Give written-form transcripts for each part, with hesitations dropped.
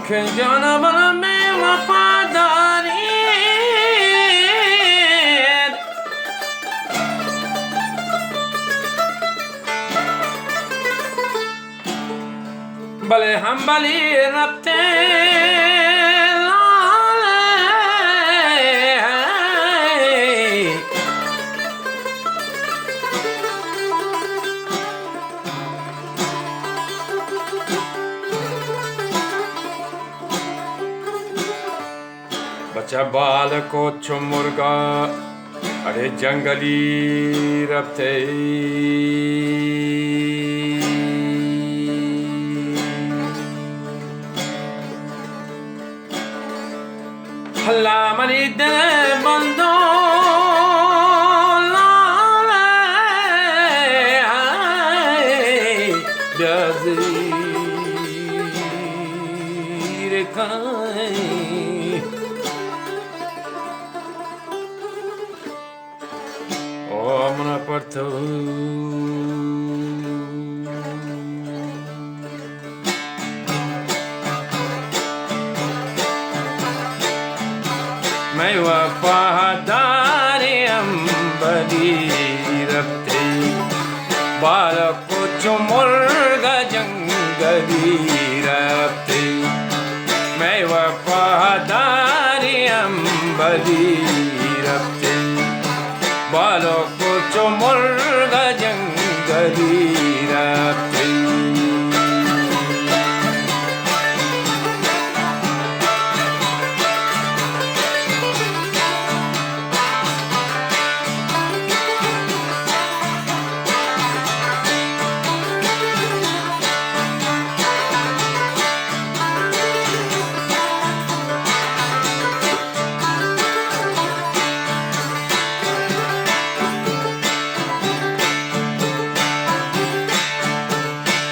که جانم وفاداری بله هم بلی ربطه बच्चा बाल को चुमुर्गा अरे जंगली रबते हल्ला मनी दे बंदो Porto मैं वफादारी अंबरी रखते बालक को चुमुर्गा जंगली रखते मैं वफादारी अंबरी रखते बालों को चुमुर्गा जंगली रखते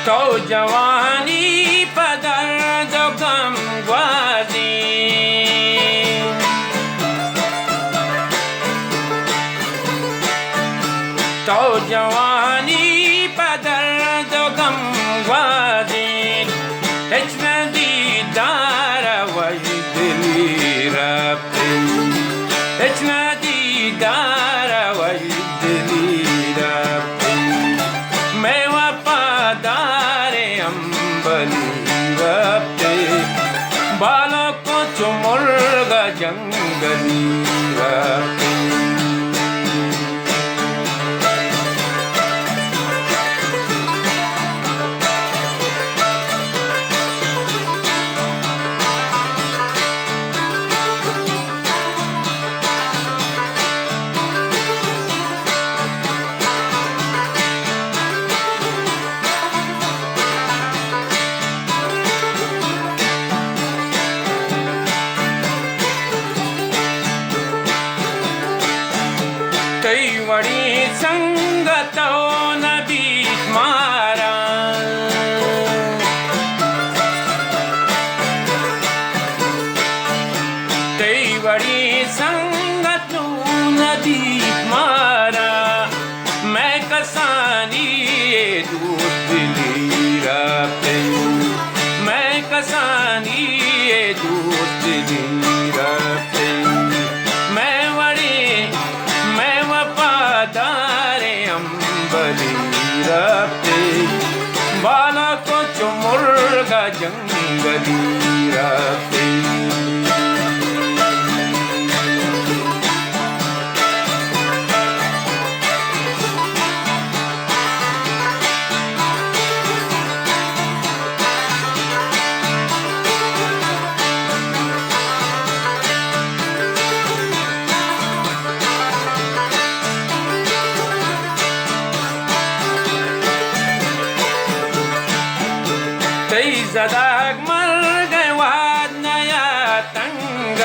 तो जवानी पदर जो गम ग्वाजी तो जवानी पदर जो गम ग्वाजी इतना दीदार वजदली रबते इतना दीदार वजदली रबते मैं रबते बालों को चुमुर्गा जंगली रबते कई बड़ी संगतों नबी मारा कई बड़ी संगतों नबी मारा मैं कसानी दूध दिली रबते मैं कसानी दूध दिली रबते रबते बाला को चुमुर्गा जंगली रबते Zadak margay wad na yatanggat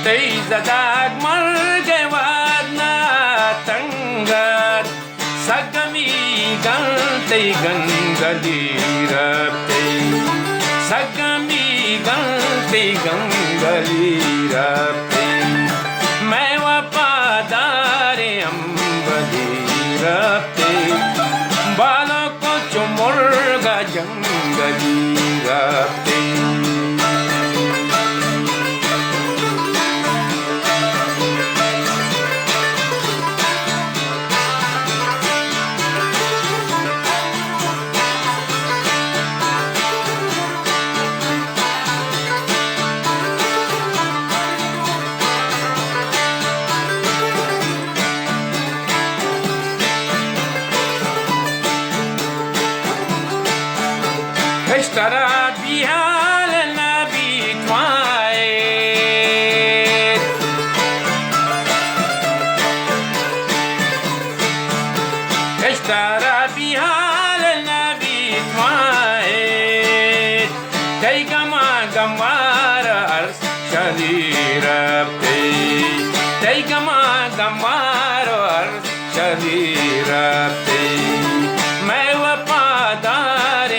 Tay zadak margay wad na tanggat Sagamigan tay gangali rabte Sagamigan tay gangali rabte May wapadari रबते जंगली रास्ते। اشترى بها للنبي توعد، اشترى بها للنبي توعد، تيجمع جمار أرس شريرة بتي، تيجمع جمار أرس شريرة بتي، ما وفادار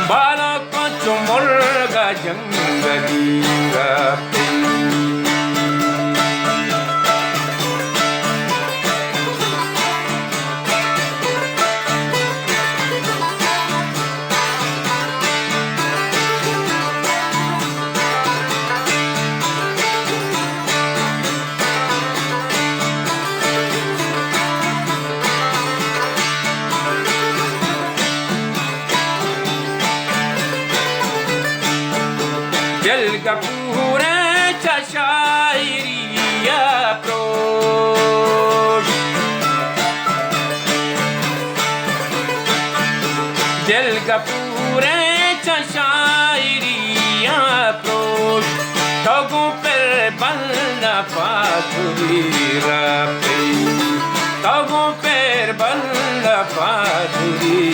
बालक मुर्गा जंगली रास्ते। दिल का पूरे शायरी अप्रोच, दिल का पूरे शायरी अप्रोच, ठगों पर बंदा पाथुरी रास्ते, ठगों पर बंदा पाथुरी